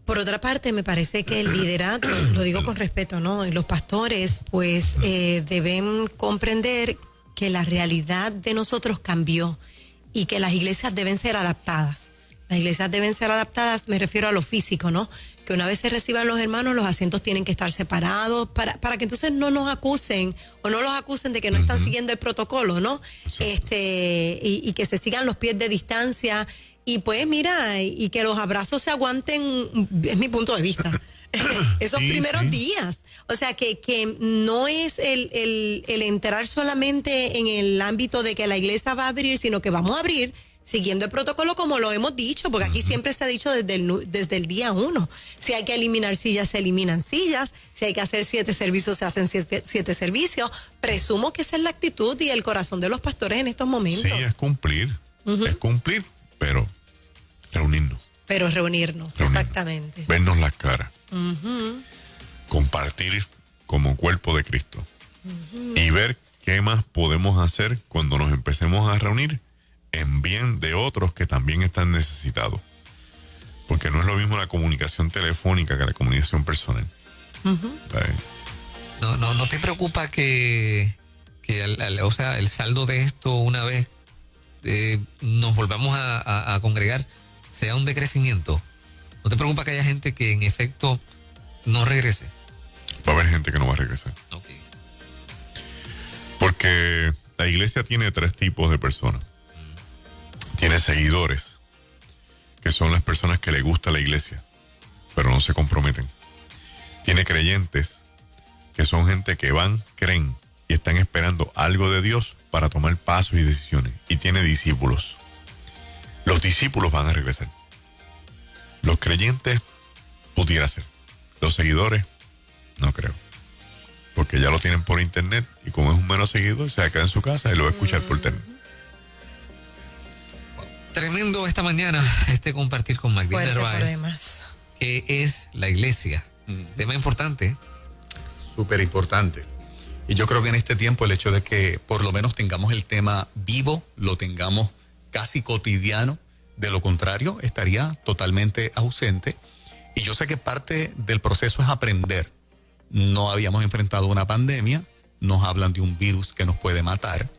Por otra parte, me parece que el liderato, lo digo con respeto, ¿no? Los pastores, pues, deben comprender que la realidad de nosotros cambió y que las iglesias deben ser adaptadas. Las iglesias deben ser adaptadas, me refiero a lo físico, ¿no? Que una vez se reciban los hermanos, los asientos tienen que estar separados para que entonces no nos acusen o no los acusen de que no están siguiendo el protocolo, ¿no? Y que se sigan los pies de distancia y pues mira, y que los abrazos se aguanten, es mi punto de vista. Esos primeros días. O sea, que no es el entrar solamente en el ámbito de que la iglesia va a abrir, sino que vamos a abrir siguiendo el protocolo como lo hemos dicho, porque aquí siempre se ha dicho desde el día 1. Si hay que eliminar sillas, se eliminan sillas. Si hay que hacer 7 servicios, se hacen 7 servicios. Presumo que esa es la actitud y el corazón de los pastores en estos momentos. Sí, es cumplir, pero reunirnos. Pero reunirnos, exactamente. Vernos las caras. Compartir como cuerpo de Cristo. Y ver qué más podemos hacer cuando nos empecemos a reunir en bien de otros que también están necesitados. Porque no es lo mismo la comunicación telefónica que la comunicación personal. ¿No te preocupa que o sea, el saldo de esto, una vez nos volvamos a congregar, sea un decrecimiento? ¿No te preocupa que haya gente que en efecto no regrese? Va a haber gente que no va a regresar. Okay. Porque la iglesia tiene 3 tipos de personas. Tiene seguidores, que son las personas que le gusta la iglesia, pero no se comprometen. Tiene creyentes, que son gente que van, creen, y están esperando algo de Dios para tomar pasos y decisiones. Y tiene discípulos. Los discípulos van a regresar. Los creyentes pudiera ser. Los seguidores, no creo. Porque ya lo tienen por internet y como es un menos seguidor, se va a quedar en su casa y lo va a escuchar por internet. Tremendo esta mañana compartir con Magdalena Fuerte por Narváez, demás. que es la iglesia. Tema importante. Súper importante. Y yo creo que en este tiempo el hecho de que por lo menos tengamos el tema vivo, lo tengamos casi cotidiano, de lo contrario estaría totalmente ausente. Y yo sé que parte del proceso es aprender. No habíamos enfrentado una pandemia, nos hablan de un virus que nos puede matar.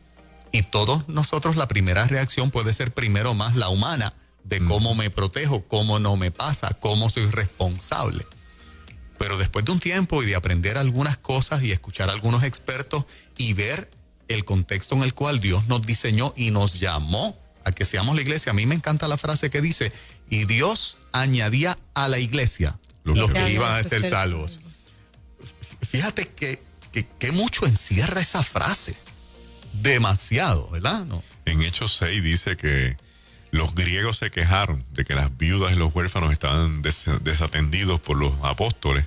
Y todos nosotros la primera reacción puede ser primero más la humana, de cómo me protejo, cómo no me pasa, cómo soy responsable. Pero después de un tiempo y de aprender algunas cosas y escuchar a algunos expertos y ver el contexto en el cual Dios nos diseñó y nos llamó a que seamos la iglesia. A mí me encanta la frase que dice, y Dios añadía a la iglesia los que iban a ser salvos. Fíjate que mucho encierra esa frase. Demasiado, ¿verdad? No. En Hechos 6 dice que los griegos se quejaron de que las viudas y los huérfanos estaban desatendidos por los apóstoles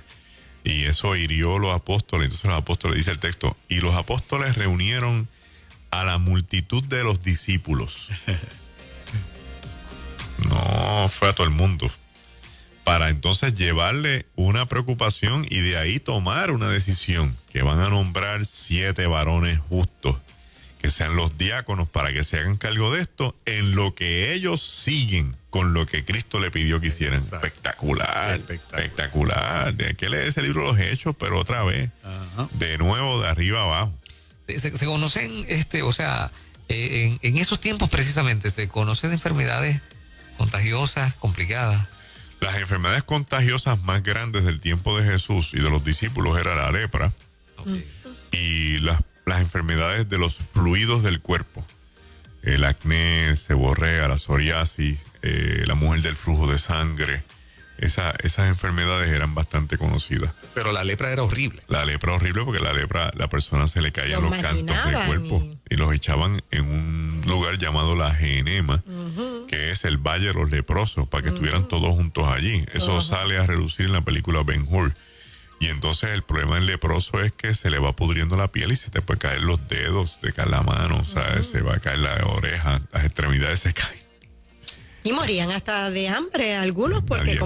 y eso hirió a los apóstoles. Entonces los apóstoles, dice el texto, y los apóstoles reunieron a la multitud de los discípulos. No fue a todo el mundo. Para entonces llevarle una preocupación y de ahí tomar una decisión que van a nombrar 7 varones justos que sean los diáconos para que se hagan cargo de esto en lo que ellos siguen con lo que Cristo le pidió que hicieran. Exacto. Espectacular. Hay que leer ese libro de los Hechos, pero otra vez. Ajá. De nuevo, de arriba abajo. Se conocen, en esos tiempos precisamente, se conocen enfermedades contagiosas, complicadas. Las enfermedades contagiosas más grandes del tiempo de Jesús y de los discípulos era la lepra y las enfermedades de los fluidos del cuerpo. El acné, seborrea, la psoriasis, la mujer del flujo de sangre. Esas enfermedades eran bastante conocidas. Pero la lepra era horrible. La lepra horrible porque la lepra, la persona se le caían Lo los cantos del marginaban cuerpo y los echaban en un lugar llamado la Genema, que es el Valle de los Leprosos, para que estuvieran todos juntos allí. Eso sale a relucir en la película Ben-Hur. Y entonces el problema del leproso es que se le va pudriendo la piel y se te puede caer los dedos, te cae la mano, ¿sabes? Se va a caer la oreja, las extremidades se caen. Y morían hasta de hambre algunos porque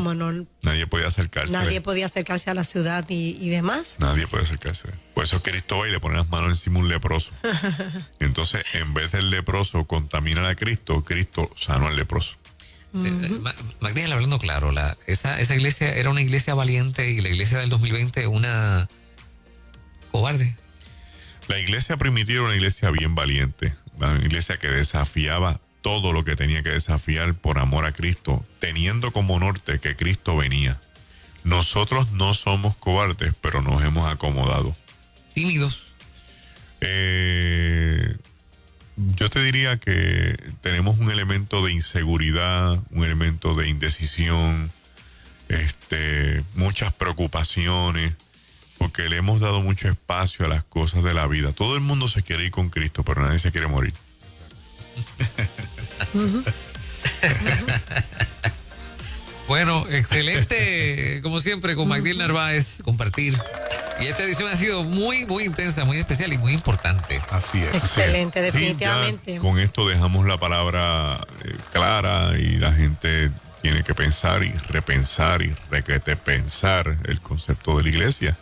Nadie podía acercarse. nadie podía acercarse a la ciudad y demás. Nadie puede acercarse. Por eso Cristo va y le pone las manos encima a un leproso. Entonces, en vez del leproso contaminar a Cristo, Cristo sanó al leproso. Magdalena, hablando claro, esa iglesia era una iglesia valiente y la iglesia del 2020 una cobarde. La iglesia primitiva era una iglesia bien valiente, una iglesia que desafiaba todo lo que tenía que desafiar por amor a Cristo, teniendo como norte que Cristo venía. Nosotros no somos cobardes, pero nos hemos acomodado. Tímidos. Yo te diría que tenemos un elemento de inseguridad, un elemento de indecisión, muchas preocupaciones, porque le hemos dado mucho espacio a las cosas de la vida. Todo el mundo se quiere ir con Cristo, pero nadie se quiere morir. Bueno, excelente, como siempre, con Magdalena Narváez, compartir. Y esta edición ha sido muy, muy intensa, muy especial y muy importante. Así es. Excelente, Sí, definitivamente. ya con esto dejamos la palabra clara y la gente tiene que pensar y repensar y pensar el concepto de la iglesia,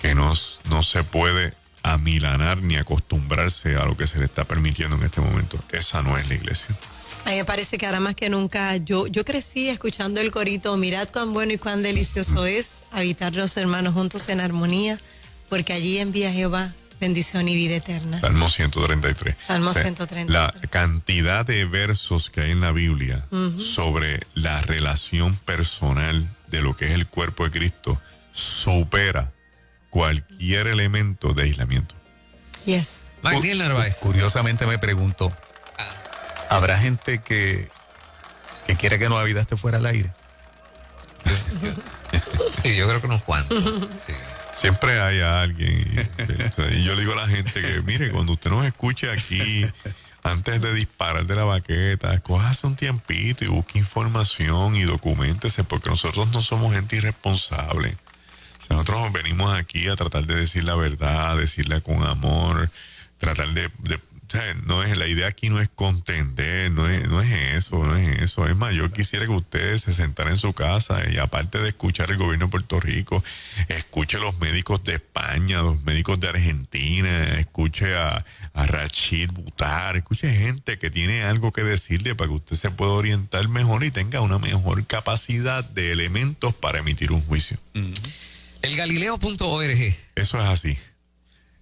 que no se puede amilanar ni acostumbrarse a lo que se le está permitiendo en este momento. Esa no es la iglesia. A mí me parece que ahora más que nunca, yo crecí escuchando el corito, mirad cuán bueno y cuán delicioso es habitar los hermanos juntos en armonía, porque allí envía Jehová bendición y vida eterna. Salmo 133. Salmo 133. La cantidad de versos que hay en la Biblia sobre la relación personal de lo que es el cuerpo de Cristo supera cualquier elemento de aislamiento. Yes. Magdalena Narváez. Curiosamente me pregunto, ¿habrá gente que quiere que Nueva Vida esté fuera al aire? Sí, yo creo que unos cuantos. Sí. Siempre hay alguien. Y yo le digo a la gente que, mire, cuando usted nos escuche aquí, antes de disparar de la baqueta, cójase un tiempito y busque información y documentese, porque nosotros no somos gente irresponsable. O sea, nosotros venimos aquí a tratar de decir la verdad, decirla con amor, tratar de o sea, la idea aquí no es contender, no es eso. Es más, yo quisiera que ustedes se sentaran en su casa y aparte de escuchar el gobierno de Puerto Rico, escuche a los médicos de España, los médicos de Argentina, escuche a Rachid Butar, escuche gente que tiene algo que decirle para que usted se pueda orientar mejor y tenga una mejor capacidad de elementos para emitir un juicio. Elgalileo.org. Eso es así.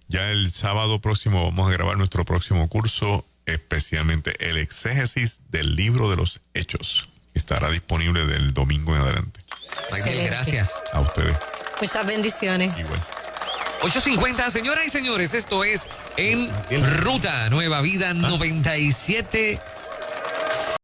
Ya el sábado próximo vamos a grabar nuestro próximo curso, especialmente el exégesis del libro de los Hechos. Estará disponible del domingo en adelante. Magdiel, gracias. A ustedes. Muchas bendiciones. Igual. 8:50, señoras y señores, esto es En Ruta Nueva Vida 97.